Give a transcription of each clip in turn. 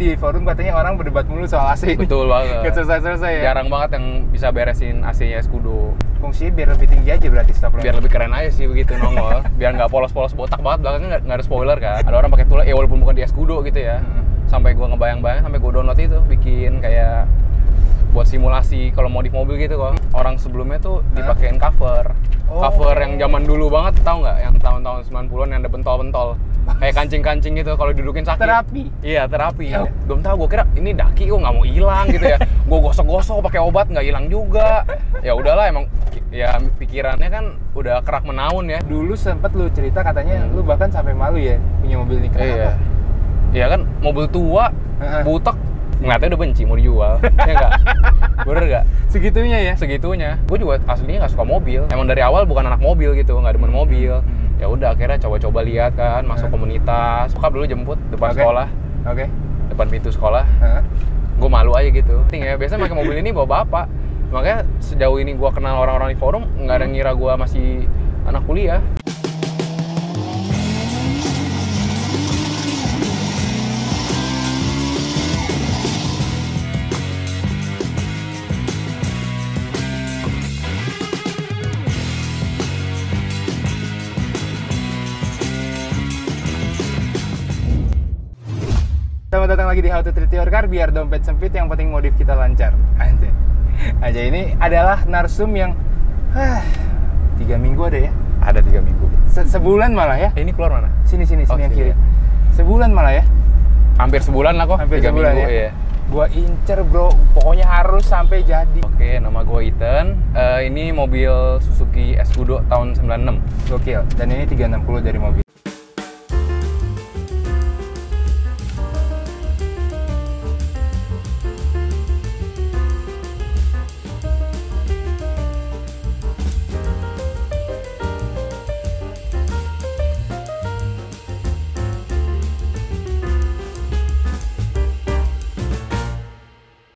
Di forum katanya orang berdebat mulu soal AC ini. Betul banget. Gak selesai-selesai ya. Jarang banget yang bisa beresin AC-nya Escudo. Fungsinya biar lebih tinggi aja berarti stop lamp. Biar lebih keren aja sih begitu nongol. Biar nggak polos-polos botak banget, belakangnya nggak ada spoiler kan. Ada orang pakai tulang, ya walaupun bukan di Escudo gitu ya. Sampai gua ngebayang-bayang, sampai gua download itu, bikin kayak buat simulasi kalau modif mobil gitu kok. Orang sebelumnya tuh dipakein cover. Cover yang zaman dulu banget, tahu nggak? Yang tahun-tahun 90-an yang ada bentol-bentol. Kayak kancing-kancing gitu, kalau didudukin sakit. Terapi. Iya, terapi. Belum tahu, gue kira ini daki kok nggak mau hilang gitu ya. Gue gosok-gosok pakai obat nggak hilang juga. Ya udahlah, emang ya pikirannya kan udah kerak menaun ya. Dulu sempet lu cerita katanya lu bahkan sampai malu ya punya mobil ini. Kenapa? Iya. Iya kan, mobil tua, butek, ngeliatnya udah benci mau dijual. Ya nggak? Bener nggak? Segitunya ya? Segitunya. Gue juga aslinya nggak suka mobil. Emang dari awal bukan anak mobil gitu, nggak demen mobil. Ya udah akhirnya coba-coba lihat kan, masuk komunitas. Bokap dulu jemput depan sekolah. Depan pintu sekolah. Gue malu aja gitu. Ya biasanya pakai mobil ini bawa bapak. Makanya sejauh ini gue kenal orang-orang di forum, nggak ada ngira gue masih anak kuliah. Selamat datang lagi di How to Treat Your Car, biar dompet sempit yang penting modif kita lancar. Anjay, ini adalah narsum yang 3 minggu ada ya? Ada 3 minggu. Sebulan malah ya? Ini keluar mana? Sini yang kiri. Sebulan malah ya? Hampir sebulan lah kok. Hampir 3 sebulan minggu, ya? iya. Gua incer bro, pokoknya harus sampai jadi. Oke, nama gue Ethan. Ini mobil Suzuki Escudo tahun 96. Gokil, dan ini 360 dari mobil.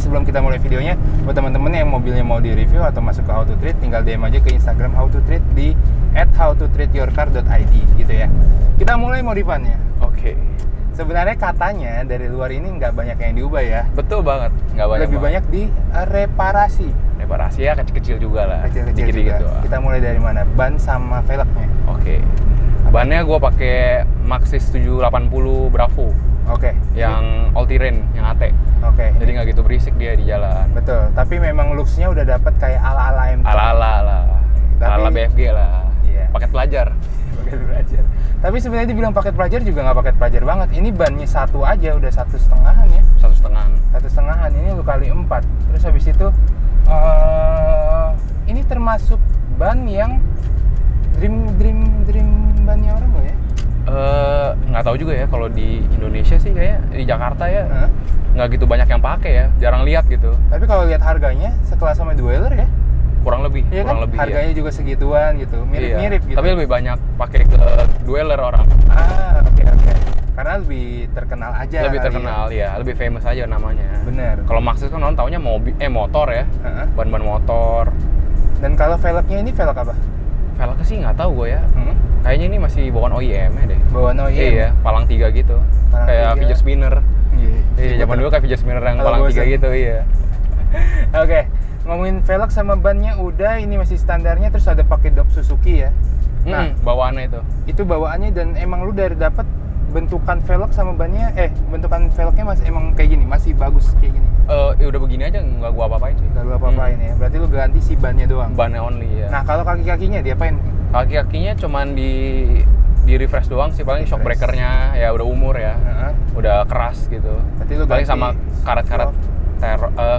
Sebelum kita mulai videonya, buat teman-teman yang mobilnya mau di-review atau masuk ke How to Treat, tinggal DM aja ke Instagram How to Treat di @howtotreatyourcar.id gitu ya. Kita mulai modifannya. Oke. Sebenarnya katanya dari luar ini nggak banyak yang diubah ya. Betul banget, nggak banyak. Lebih banyak di reparasi. Reparasi ya kecil-kecil juga lah. Kecil-kecil Dikit-dikit juga. doang. Kita mulai dari mana? Ban sama velgnya. Oke. Bannya gue pakai Maxxis 780 Bravo. Oke. Yang all terrain, yang AT. Oke. Jadi nggak gitu berisik dia di jalan. Betul. Tapi memang looks-nya udah dapet kayak ala-ala MT. Ala-ala lah. Ala-ala BFG lah. Iya. Paket pelajar. Paket pelajar. Tapi sebenarnya dibilang paket pelajar juga nggak paket pelajar banget. Ini bannya satu aja udah 1,5-an ya. 1,5. 1,5-an. Ini lu kali 4. Terus habis itu ini termasuk ban yang dream bannya orang nggak ya? Nggak tahu juga ya, kalau di Indonesia sih kayak di Jakarta ya nggak gitu banyak yang pakai ya, jarang lihat gitu. Tapi kalau lihat harganya sekelas sama Dweller ya, kurang lebih, iya kurang kan? lebih harganya ya. juga segituan gitu, mirip-mirip Iya. gitu. Tapi lebih banyak pakai ke Dweller orang. Oke. Karena lebih terkenal aja. Lebih terkenal ya, lebih famous aja namanya. Bener. Kalau Maxxis kan orang taunya motor ya, ban-ban motor. Dan kalau velgnya ini velg apa? Velgnya sih nggak tahu gue ya. Kayaknya ini masih bawaan OEM-nya deh. Bawaan OEM? Iya, palang 3 gitu. Palang kayak 3. fidget spinner. Iya, Zaman dulu kayak fidget spinner yang Kalau palang 3 bosen. gitu, iya. Oke, ngomongin velg sama bannya udah, ini masih standarnya, terus ada pakai dop Suzuki ya. Nah, bawaannya itu. itu bawaannya, dan emang lu dari dapat bentukan velg sama bannya, bentukan velgnya masih emang kayak gini, masih bagus kayak gini. Ya udah begini aja, nggak gua apa-apain sih. Gak lu apa-apain ya, berarti lu ganti si bannya doang. Bannya only ya. Nah, kalau kaki-kakinya diapain? Kaki-kakinya cuman di refresh doang sih, paling shock breakernya ya udah umur ya. Udah keras gitu. Berarti lu paling ganti sama karet-karet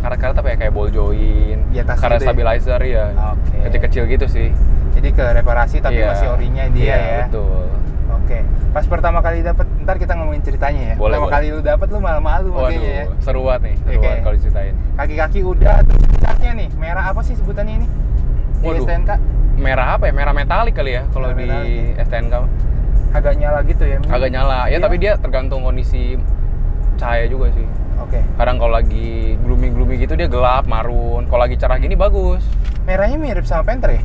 karet-karet apa ya, kayak ball joint, di atas karet gitu ya? stabilizer ya. Oke. Kecil-kecil gitu sih. Jadi ke reparasi tapi Iya. masih orinya dia ya. Betul. Oke. Pas pertama kali dapat, ntar kita ngomongin ceritanya ya. Boleh, pertama boleh. kali lu dapat lu malu-malu makanya ya. Seru banget nih, seru Oke. banget kalau diceritain. Kaki-kaki udah, terus catnya nih, merah apa sih sebutannya ini? Di Waduh. STNK? Merah apa ya? Merah metalik kali ya kalau Merah di metalik. STNK. Agak nyala gitu ya? Agak nyala. Ya Iya. tapi dia tergantung kondisi cahaya juga sih. Oke. Kadang kalau lagi gloomy gitu dia gelap, marun. Kalau lagi cerah gini bagus. Merahnya mirip sama Panther ya?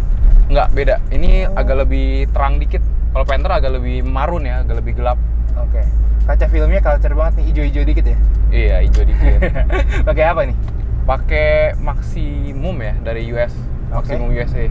Enggak, beda. Ini agak lebih terang dikit. Kalau Panther agak lebih marun ya, agak lebih gelap. Oke. Kaca filmnya culture banget nih, hijau-hijau dikit ya. Iya, hijau dikit. Pakai apa nih? Pakai Maximum ya dari US. Maximum USA.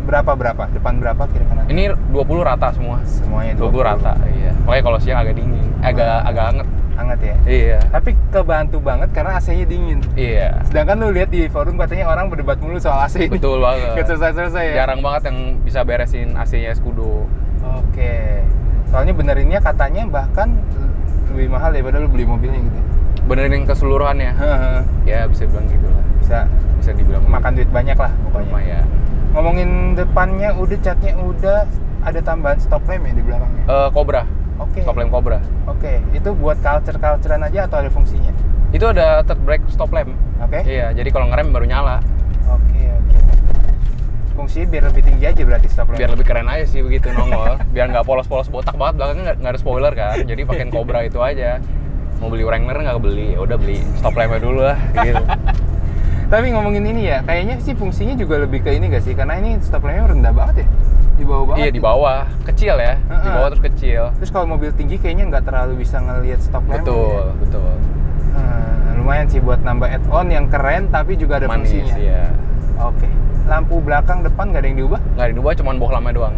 Berapa? Depan berapa, kiri kanan? Ini 20 rata semua. Semuanya 20 rata, iya. Makanya kalau siang agak dingin, agak anget. Hangat ya? Iya. Tapi kebantu banget karena AC-nya dingin. Iya. Sedangkan lu lihat di forum katanya orang berdebat mulu soal AC ini. Betul banget. Gak selesai-selesai ya? Jarang banget yang bisa beresin AC-nya Escudo. Oke. Soalnya benerinnya katanya bahkan lebih mahal daripada lu beli mobilnya gitu. Benerin keseluruhannya. Ya bisa dibilang gitu lah. Bisa dibilang makan duit banyak lah pokoknya. Lumayan. Ngomongin depannya udah, catnya udah, ada tambahan stop lamp ya di belakangnya? Cobra. Oke. Stop lamp Cobra. Oke. Itu buat culture-culturean aja atau ada fungsinya? Itu ada third brake stop lamp. Oke. Iya, jadi kalau ngerem baru nyala. Oke. Fungsinya biar lebih tinggi aja berarti stop lamp. Biar lebih keren aja sih begitu nongol. Biar nggak polos-polos botak banget, belakangnya nggak ada spoiler kan. Jadi pakein Cobra itu aja. Mau beli Wrangler nggak beli, ya udah beli stop lampnya dulu lah gitu. Tapi ngomongin ini ya, kayaknya sih fungsinya juga lebih ke ini gak sih? Karena ini stop lampnya rendah banget ya? Di bawah banget. Iya, di bawah. Kecil ya. Di bawah terus kecil. Terus kalau mobil tinggi kayaknya nggak terlalu bisa ngelihat stop lamp. Betul. Lumayan sih buat nambah add-on yang keren tapi juga ada manis, fungsinya. Iya. Oke. Lampu belakang depan nggak ada yang diubah? Nggak ada diubah, cuman bohlamnya doang.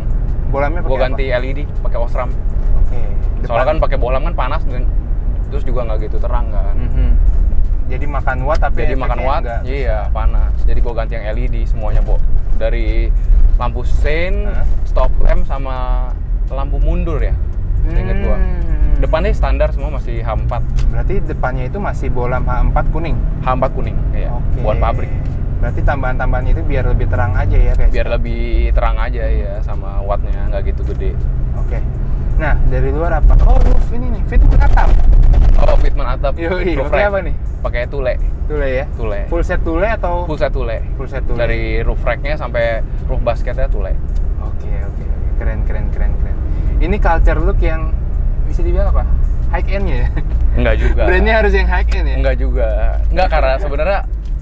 Bohlamnya pakai Gua apa? ganti LED, pakai Osram. Oke. Soalnya kan pakai bohlam kan panas dan terus juga nggak gitu terang kan. Jadi makan watt tapi jadi makan watt, enggak. Iya panas. Jadi gua ganti yang LED semuanya, dari lampu sein, stop lamp sama lampu mundur ya. Ingat gua. Depannya standar semua masih H4. Berarti depannya itu masih bohlam H4 kuning. H4 kuning, iya. Oke. Buat pabrik. Berarti tambahan-tambahan itu biar lebih terang aja ya guys. Biar lebih terang aja ya, sama wattnya nggak gitu gede. Oke. Nah, dari luar apa? Oh, roof ini nih, fitment atap. Oh, fitment atap. Yoi, Roof pakai rack. apa nih? Pakai tule. Tule ya? Tule. Full set tule atau? Full set tule. Full set tule. Dari roof racknya sampai roof basketnya tule. Oke. Keren. Ini culture look yang bisa dibilang apa? High end ya? Enggak juga. Brandnya harus yang high end ya? Enggak juga. Enggak, karena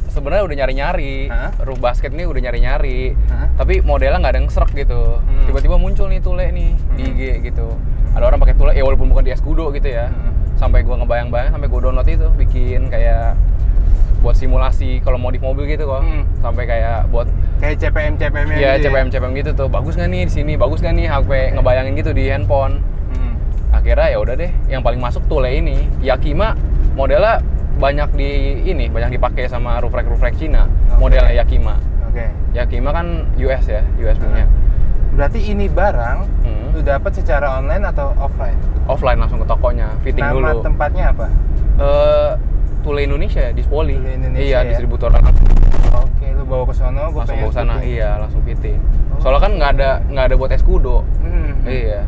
sebenarnya udah nyari-nyari. Roof basket ini udah nyari-nyari. Tapi modelnya nggak ada yang serak gitu. Tiba-tiba muncul nih tule nih di IG gitu. Ada orang pakai tule, ya walaupun bukan di Escudo gitu ya. Sampai gua ngebayang-bayang, sampai gua download itu, bikin kayak buat simulasi kalau modif mobil gitu kok. Sampai kayak buat kayak CPM-nya ya, gitu CPM gitu tuh. Bagus nggak nih di sini? Bagus nggak nih? HP ngebayangin gitu di handphone. Akhirnya ya udah deh, yang paling masuk tule ini. Yakima modelnya banyak dipakai sama roof rack Cina. Modelnya Yakima. Yakima kan US ya, US punya. Berarti ini barang lu dapat secara online atau offline? Offline, langsung ke tokonya, fitting dulu. Nama tempatnya apa? Tule Indonesia di Spoli. Tule Indonesia, iya, ya? distributor. Oke, lu bawa ke sono, gua langsung pengen bawa sana, fitting. iya, langsung fitting. Soalnya kan nggak ada buat Escudo. Iya.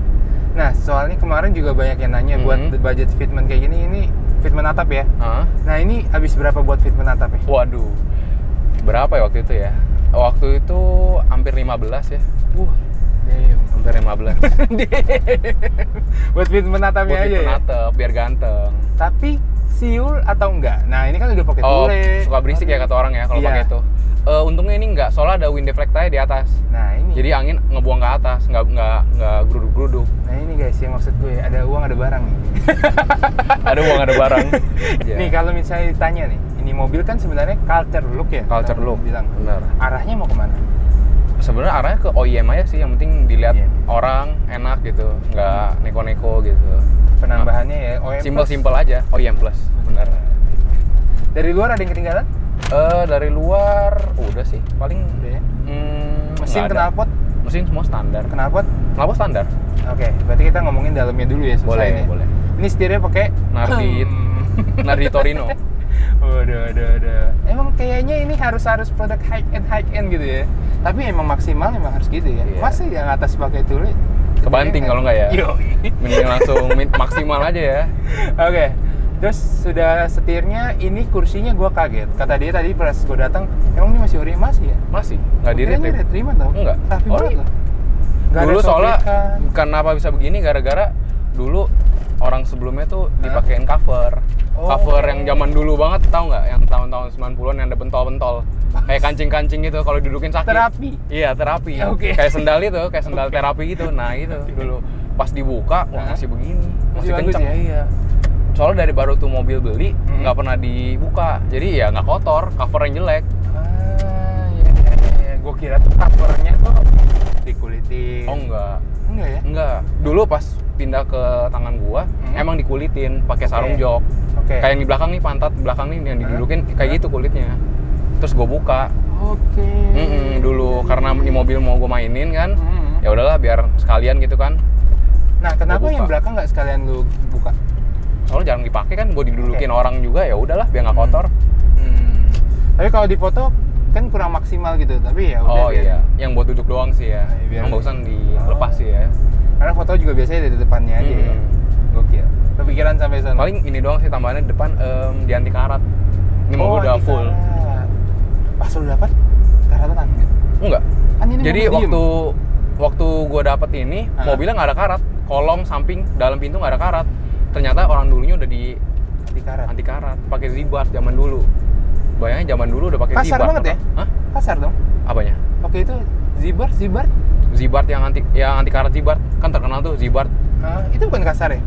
Nah, soalnya kemarin juga banyak yang nanya buat budget fitment kayak gini, ini fitment atap ya? Nah, ini habis berapa buat fitment atap ya? Waduh, berapa ya waktu itu ya? Waktu itu hampir 15 ya. Hampir 15. Buat fitment atapnya aja ya? Buat fitment atap, biar ganteng. Tapi siul atau enggak? Nah, ini kan udah pakai tule. Suka berisik ya kata orang ya kalau pakai itu. Untungnya ini enggak, soalnya ada wind deflector di atas. Nah, ini. Jadi angin ngebuang ke atas, nggak geruduk-geruduk. Nah, ini guys yang maksud gue, ada uang ada barang nih. Ada uang ada barang. Nih kalau misalnya ditanya nih, ini mobil kan sebenarnya culture look ya? Culture look, bilang. benar. Arahnya mau kemana? Sebenarnya arahnya ke OEM aja sih, yang penting dilihat orang enak gitu, nggak neko-neko gitu. Penambahannya ya OEM Simple aja, OEM plus, benar. Dari luar ada yang ketinggalan? Dari luar udah sih, paling udah ya. Mesin knalpot? Mesin semua standar. Knalpot standar. Oke, berarti kita ngomongin dalamnya dulu ya, selesai nih. Boleh. Ini setirnya pakai Nardi Torino. Udah. Emang kayaknya ini harus produk high end gitu ya. Tapi emang maksimal emang harus gitu ya. Iya. Masa yang atas pakai tule? Kebanting kalau nggak ya. Yoi. Mending langsung maksimal aja ya. Oke. Terus sudah setirnya, ini kursinya gue kaget. Kata dia tadi pas gue datang, emang ini masih ori masih ya? Masih. Nggak di-retrip. Terima tau? Enggak. Rapi banget loh. Dulu soalnya kenapa bisa begini gara-gara dulu orang sebelumnya tuh dipakein cover. Cover yang zaman dulu banget, tahu nggak? Yang tahun-tahun 90-an yang ada bentol-bentol. Kayak kancing-kancing gitu kalau didudukin sakit. Terapi. Iya, terapi. Oke. Kayak sendal itu, kayak sendal terapi gitu. Nah, itu dulu. Pas dibuka, wah masih begini, masih bagus kenceng. ya? Iya. Soalnya dari baru tuh mobil beli, nggak pernah dibuka, jadi ya nggak kotor, cover yang jelek. Iya. Gue kira tuh covernya tuh dikulitin. Oh enggak. Enggak ya? Enggak. Dulu pas pindah ke tangan gua, emang dikulitin pakai sarung jok. Oke. Kayak yang di belakang nih, pantat belakang nih yang didudukin kayak gitu kulitnya. Terus gua buka. Oke. Dulu karena ini mobil mau gua mainin kan. Ya udahlah biar sekalian gitu kan. Nah, kenapa yang belakang nggak sekalian lu buka? Soalnya jarang dipakai kan, gua didudukin orang juga, ya udahlah biar nggak kotor. Tapi kalau di foto kan kurang maksimal gitu, tapi ya udah. Oh iya, yang buat duduk doang sih ya. Biar Yang bagusan dilepas sih ya. Karena foto juga biasanya dari depannya aja ya. Gokil. Kepikiran sampai sana. Paling ini doang sih tambahannya depan di anti karat. Ini mobil udah anti full. karat. Pas lu dapat karatan Enggak. Kan ini Jadi waktu gua dapet ini, mobilnya nggak ada karat. Kolong, samping, dalam pintu nggak ada karat. Ternyata orang dulunya udah di anti karat, pakai zibat zaman dulu. Bayangin zaman dulu udah pakai zibat. Kasar banget ya? Hah? Kasar dong. Apanya? Oke, itu zibar. Zibat yang anti karat zibat. Kan terkenal tuh zibat. Itu bukan kasar ya?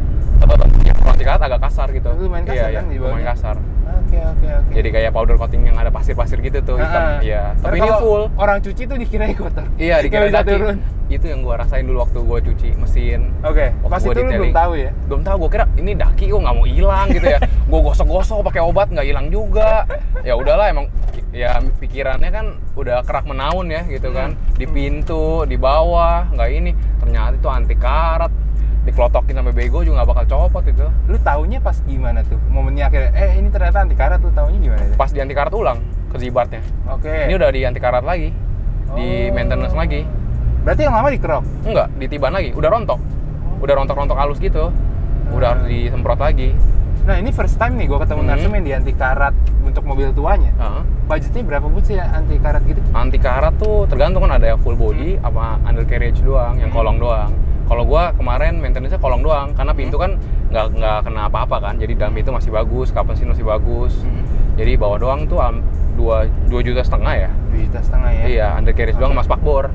Yang anti karat agak kasar gitu. Lumayan kasar kan di bawahnya? Lumayan kasar. Oke. Jadi kayak powder coating yang ada pasir-pasir gitu tuh hitam. Iya. Tapi ini full. Orang cuci tuh dikira kotor. Iya, dikira bisa daki. turun. Itu yang gua rasain dulu waktu gua cuci mesin. Oke. Pas Waktu itu gua lu belum tahu ya? Belum tahu, gua kira ini daki kok nggak mau hilang gitu ya. Gua gosok-gosok pakai obat nggak hilang juga. Ya udahlah emang ya pikirannya kan udah kerak menaun ya gitu kan. Di pintu, di bawah, nggak ini. Ternyata itu anti karat. Dikelotokin sampai bego juga nggak bakal copot itu. Lu taunya pas gimana tuh? Momennya akhirnya, ini ternyata anti karat, lu taunya gimana tuh? Pas di anti karat ulang ke zibatnya. Oke. Ini udah di anti karat lagi. Di maintenance lagi. Berarti yang lama dikerok? Enggak, ditiban lagi. Udah rontok. Udah rontok-rontok halus gitu. Udah harus disemprot lagi. Nah, ini first time nih gue ketemu narsum yang di anti karat untuk mobil tuanya. Budgetnya berapa pun sih ya anti karat gitu? Anti karat tuh tergantung kan, ada yang full body apa undercarriage doang, yang kolong doang. Kalau gua kemarin maintenance-nya kolong doang, karena pintu kan nggak kena apa-apa kan, jadi dalam itu masih bagus, kapan sih masih bagus. Jadi bawah doang tuh 2,5 juta ya. 2,5 juta ya? Iya, undercarriage doang mas bakbor.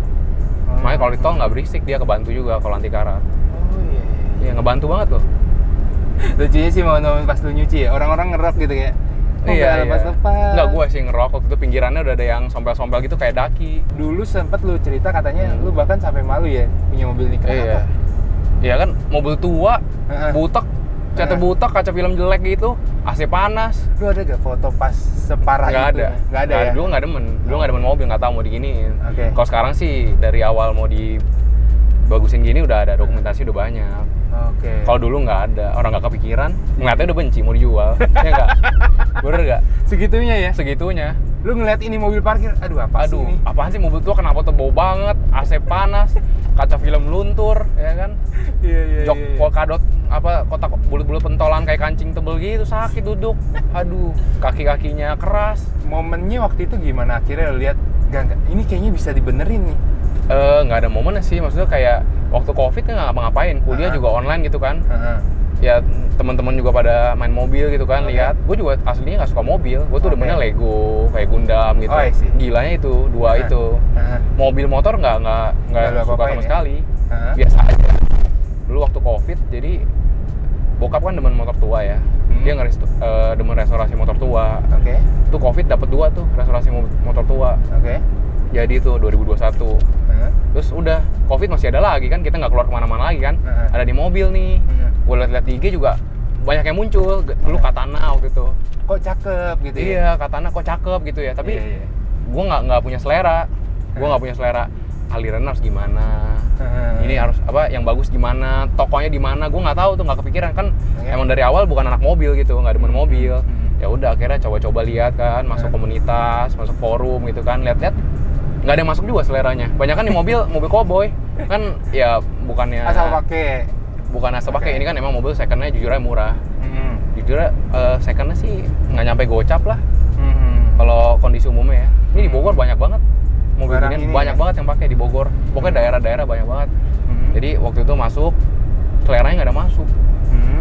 Makanya kalau di tol nggak berisik, dia kebantu juga kalau anti karat. Oh iya. Iya, ngebantu banget loh. Lucunya sih mau pas lu nyuci ya, orang-orang ngerok gitu kayak. Iya. Lepas-lepas. Enggak, gue sih ngerok waktu itu pinggirannya udah ada yang sompel-sompel gitu kayak daki. Dulu sempet lu cerita katanya lu bahkan sampai malu ya punya mobil ini. Kenapa? Iya kan, mobil tua, butek, catnya butek, kaca film jelek gitu, AC panas. Lu ada gak foto pas separah nggak itu? Nggak ada ya? Dulu nggak demen mobil, nggak tahu mau diginiin. Oke. Kalau sekarang sih dari awal mau dibagusin gini udah ada dokumentasi udah banyak. Oke. Kalau dulu nggak ada, orang nggak kepikiran, ngeliatnya udah benci mau dijual. Ya nggak? Bener nggak? Segitunya ya? Segitunya. Lu ngeliat ini mobil parkir, aduh apaan sih mobil tua, kenapa tuh bau banget, AC panas, kaca film luntur, ya kan? Iya. Jok polkadot apa kotak bulut-bulut pentolan kayak kancing tebel gitu, sakit duduk. Aduh, kaki-kakinya keras. Momennya waktu itu gimana? Akhirnya lu lihat, gak, ini kayaknya bisa dibenerin nih. Nggak ada momennya sih, maksudnya kayak waktu COVID kan nggak ngapa-ngapain, kuliah juga online gitu kan. Ya teman-teman juga pada main mobil gitu kan, lihat. Gue juga aslinya nggak suka mobil, gue tuh demennya Lego, kayak Gundam gitu. Gilanya itu, dua itu. Mobil motor nggak suka sama sekali. Biasa aja. Dulu waktu COVID, jadi bokap kan demen motor tua ya. Dia demen restorasi motor tua. Tuh COVID dapat 2 tuh restorasi motor tua. Jadi itu 2021. Terus udah COVID masih ada lagi kan, kita nggak keluar kemana-mana lagi kan. Ada di mobil nih. Gue liat-liat di IG juga banyak yang muncul. Dulu Katana waktu itu. Kok cakep gitu ya? Iya, Katana kok cakep gitu ya. Tapi gue nggak punya selera. Gue nggak punya selera. Aliran harus gimana? Ini harus apa? Yang bagus gimana? Tokonya di mana? Gue nggak tahu tuh, nggak kepikiran kan. Emang dari awal bukan anak mobil gitu, nggak demen mobil. Ya udah akhirnya coba-coba lihat kan, masuk komunitas, masuk forum gitu kan, lihat-lihat. Nggak ada yang masuk juga seleranya. Banyak kan di mobil koboi kan, ya bukannya asal pakai. Bukan asal pakai, ini kan emang mobil secondnya jujur aja murah. Jujur secondnya sih nggak nyampe gocap lah. Kalau kondisi umumnya ya. Ini di Bogor banyak banget mobil ini banyak banget yang pakai di Bogor. Pokoknya daerah-daerah banyak banget. Jadi waktu itu masuk, seleranya nggak ada masuk.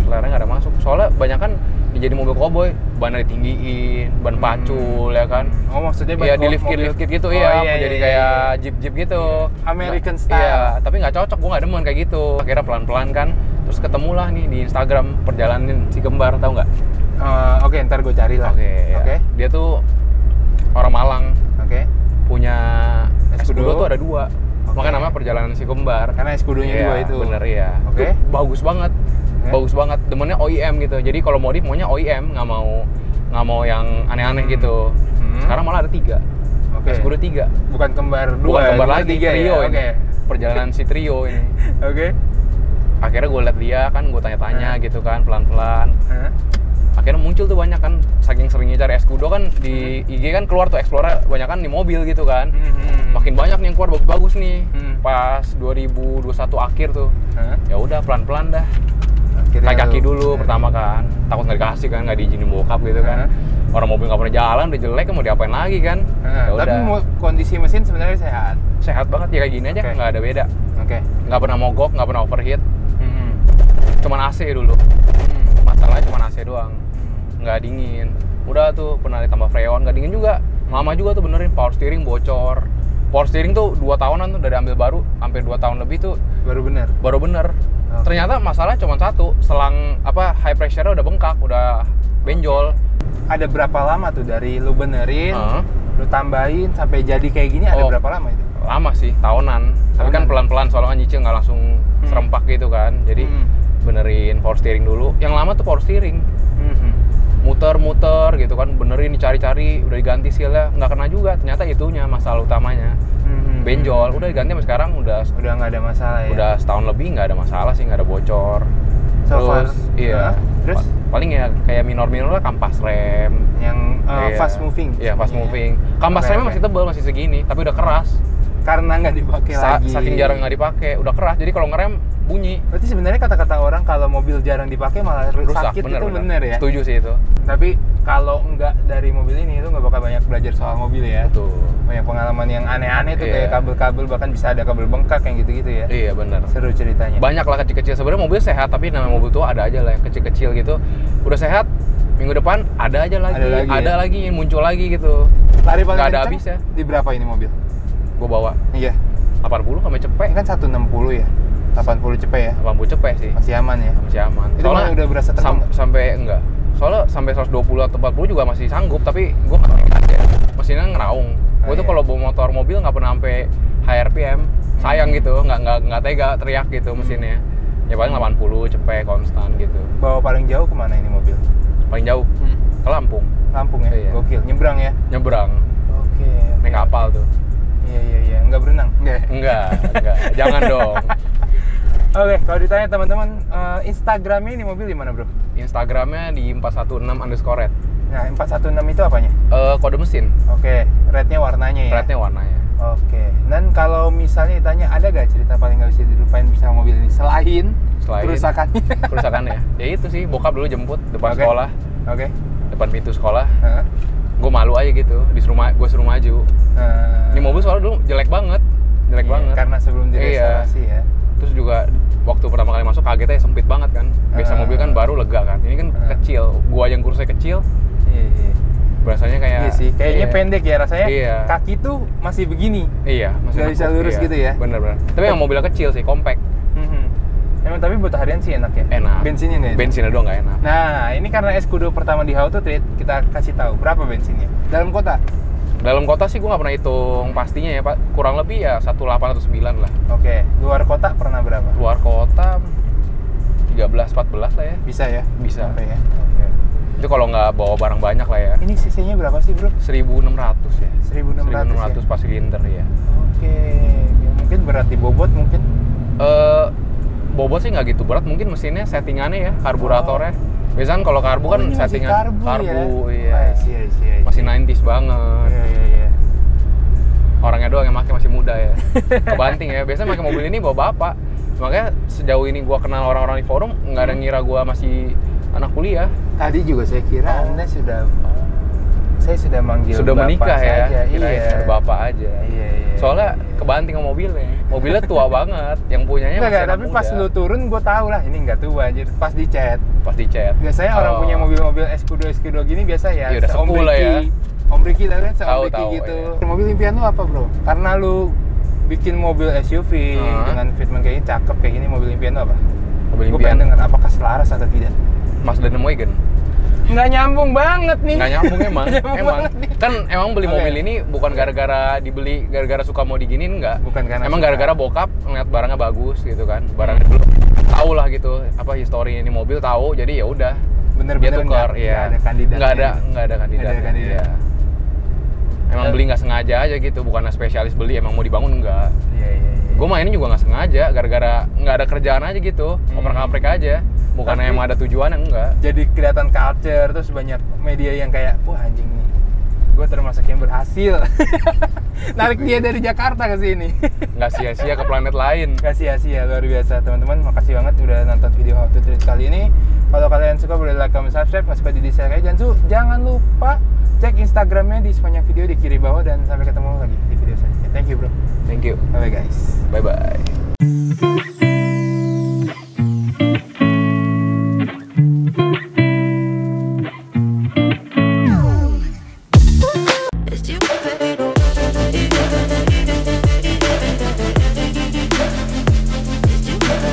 Seleranya nggak ada masuk. Soalnya banyak kan dijadi mobil koboi, bannya ditinggiin, ban pacul ya kan. Oh maksudnya Iya, di lift kit gitu, jadi kayak jeep gitu. American Iya, style. tapi nggak cocok, gue nggak demen kayak gitu. Akhirnya pelan-pelan kan, terus ketemulah nih di Instagram perjalanan si kembar, tahu nggak? Oke, ntar gue cari lah. Oke. Dia tuh orang Malang, Oke. punya Escudo Escudo tuh ada 2. Oke. Makanya namanya perjalanan si kembar. Karena Escudo-nya Iya, 2 itu. Bener ya. Oke. Tuh bagus banget. Oke. Bagus banget. Demennya OEM gitu. Jadi kalau modif maunya OEM, nggak mau yang aneh-aneh gitu. Sekarang malah ada 3. Oke. Escudo 3. Bukan kembar 2. Bukan kembar lagi, 3 trio ya? ini. Oke. Perjalanan si trio ini. Oke. Akhirnya gue liat dia kan, gue tanya-tanya gitu kan, pelan-pelan. Hah? Akhirnya muncul tuh banyak kan, saking seringnya cari Escudo kan di IG kan keluar tuh Explorer banyak kan di mobil gitu kan. Makin banyak nih yang keluar bagus-bagus nih. Pas 2021 akhir tuh. Hah? Ya udah pelan-pelan dah. Akhirnya Kaki lu- dulu pertama kan, takut nggak dikasih kan, nggak diizinin bokap gitu kan. Orang mobil nggak pernah jalan, udah jelek, mau diapain lagi kan? Ya Tapi udah. kondisi mesin sebenarnya sehat. Sehat banget ya kayak gini aja, Oke. nggak ada beda. Oke. Nggak pernah mogok, nggak pernah overheat. Hmm. Cuman AC dulu. Masalahnya cuman AC doang, nggak dingin. Udah tuh pernah ditambah freon, nggak dingin juga. Lama juga tuh benerin, power steering bocor. Power steering tuh 2 tahunan tuh dari ambil baru, hampir 2 tahun lebih tuh Baru bener. baru bener. Oke. Ternyata masalah cuma satu, selang high pressure-nya udah bengkak, udah benjol. Ada berapa lama tuh dari lu benerin, Heeh. lu tambahin sampai jadi kayak gini? Ada Oh. berapa lama itu? Lama sih, tahunan. Tapi kan Tahunan. pelan-pelan soalnya kan nyicil nggak langsung serempak gitu kan. Jadi benerin power steering dulu. Yang lama tuh power steering. Muter-muter gitu kan, benerin dicari-cari, udah diganti sealnya, nggak kena juga. Ternyata itunya masalah utamanya. Benjol, udah diganti sampai sekarang udah Udah nggak ada masalah ya? udah setahun lebih nggak ada masalah sih, nggak ada bocor. So far, Terus iya. terus Paling ya kayak minor-minor lah, kampas rem. yang Iya. fast moving. Iya, fast sebenarnya. moving. Kampas Oke, remnya oke. masih tebal, masih segini, tapi udah keras. Karena nggak dipakai lagi. Saking jarang nggak dipakai, udah keras. Jadi kalau ngerem bunyi. Berarti sebenarnya kata-kata orang kalau mobil jarang dipakai malah Rusak, sakit itu bener ya? Setuju sih itu. Tapi kalau nggak dari mobil ini itu nggak bakal banyak belajar soal mobil ya. Betul. Banyak pengalaman yang aneh-aneh tuh, Iya. kayak kabel-kabel, bahkan bisa ada kabel bengkak yang gitu-gitu ya. Iya benar. Seru ceritanya. Banyak lah kecil-kecil. Sebenarnya mobil sehat, tapi namanya mobil tua ada aja lah yang kecil-kecil gitu. Udah sehat, minggu depan ada aja lagi, Ada lagi ya? yang muncul lagi gitu. Lari paling nggak ada kencang habisnya. Di berapa ini mobil? Gue bawa Iya. 80 sampai cepet. Ini kan 160 ya. 80 cepet ya. 80 cepet sih. Masih aman ya. Masih aman. Itu malah udah berasa terbang nggak? sampai enggak. Soalnya sampai 120 atau 40 juga masih sanggup, tapi gue nggak tahu aja. Mesinnya ngeraung. Gue tuh iya. kalau bawa motor mobil nggak pernah sampai high RPM. Sayang gitu, nggak tega teriak gitu mesinnya. Ya paling 80 cepet konstan gitu. Bawa paling jauh kemana ini mobil? Paling jauh ke Lampung. Lampung ya. Iya. Gokil. Nyebrang ya. Nyebrang. Oke. Naik kapal tuh. Iya. Nggak berenang? Nggak. Enggak. Jangan dong. Oke, kalau ditanya teman-teman, Instagramnya ini mobil di mana bro? Instagramnya di 416_red. Nah, 416 itu apanya? Kode mesin. Oke, red-nya warnanya ya? Rednya warnanya. Oke, dan kalau misalnya ditanya ada gak cerita paling gak bisa dilupain bersama mobil ini? Selain kerusakannya? Kerusakannya. Ya itu sih, bokap dulu jemput depan Oke. sekolah. Oke. Depan pintu sekolah. Heeh. Gue malu aja gitu, gue suruh maju. Ini mobil soalnya dulu jelek banget. Jelek Iya, banget. karena sebelum direstorasi ya. Terus juga waktu pertama kali masuk kagetnya sempit banget kan. Biasa mobil kan baru lega kan. Ini kan kecil. Gua yang kursinya kecil, Iya. berasanya kayak Iya sih, kayaknya pendek ya rasanya. Iya. Kaki tuh masih begini. Iya, masih Nggak bisa nekuk, lurus iya. gitu ya? Bener. Tapi yang mobilnya kecil sih, compact. Emang tapi buat harian sih enak ya? Enak. Bensinnya nggak enak? Bensinnya doang nggak enak. Nah, ini karena Escudo pertama di How to Treat, kita kasih tahu berapa bensinnya dalam kota. Dalam kota sih gue nggak pernah hitung pastinya ya Pak. Kurang lebih ya 18 atau 9 lah. Oke, luar kota pernah berapa? Luar kota 13-14 lah ya. Bisa ya? Bisa. Sampai ya? Oke. Itu kalau nggak bawa barang banyak lah ya. Ini cc-nya berapa sih bro? 1600 ya. 1600 ya? pas silinder ya. Oke, ya, mungkin berat di bobot mungkin. Bobot sih nggak gitu berat, mungkin mesinnya settingannya ya, karburatornya. Biasanya kan kalau karbu kan ini masih settingan karbu ya? iya. I see. Masih 90s banget. Iya. Orangnya doang yang pakai masih muda ya. Kebanting ya. Biasanya pakai mobil ini bawa bapak. Makanya sejauh ini gua kenal orang-orang di forum nggak ada ngira gua masih anak kuliah. Tadi juga saya kira Anda sudah saya sudah manggil Sudah bapak menikah ya, saja. kirain Iya. ada bapak aja. Iya. Soalnya kebanting sama mobilnya. Mobilnya tua banget, yang punyanya Enggak, masih anak tapi pas muda. lu turun gue tahu lah ini nggak tua anjir. Pas di chat. Pas di chat. Biasanya orang punya mobil-mobil Escudo gini biasa ya. Iya, udah se-Om sepuh lah Ricky. ya. Om Ricky tau kan, se-Om Tahu, Ricky tahu, gitu. iya. Mobil impian lu apa bro? Karena lu bikin mobil SUV dengan fitment kayak gini, cakep kayak gini, mobil impian lu apa? Mobil Gue impian. pengen denger apakah selaras atau tidak. Mazda 6 Wagon. Nggak nyambung banget nih. Nggak nyambung emang. Nyambung Emang. banget nih. Kan emang beli Oke. mobil ini bukan gara-gara dibeli gara-gara suka mau diginiin, enggak. Bukan karena emang suka. gara-gara bokap ngeliat barangnya bagus gitu kan. Barangnya dulu tahu lah gitu apa histori ini mobil tahu, jadi ya udah. Bener-bener Dia tukar, nggak iya. ada kandidat. Nggak ada kandidat. Nggak ada kandidat. Iya. Emang beli nggak sengaja aja gitu, bukan spesialis beli, emang mau dibangun enggak. Iya. Gue mainnya juga nggak sengaja, gara-gara nggak ada kerjaan aja gitu, oprek-aprek aja. Bukan Tapi- emang ada tujuan, enggak. Jadi kelihatan culture, terus banyak media yang kayak, wah anjing nih, gue termasuk yang berhasil. Narik dia dari Jakarta ke sini. Nggak sia-sia ke planet lain. Gak sia-sia, luar biasa teman-teman. Makasih banget udah nonton video How to Treat kali ini. Kalau kalian suka boleh like, comment, subscribe. Nggak suka di dislike aja. Jangan lupa cek Instagramnya di sepanjang video di kiri bawah. Dan sampai ketemu lagi di video selanjutnya. Thank you bro. Thank you. Bye guys. Bye-bye. It's you.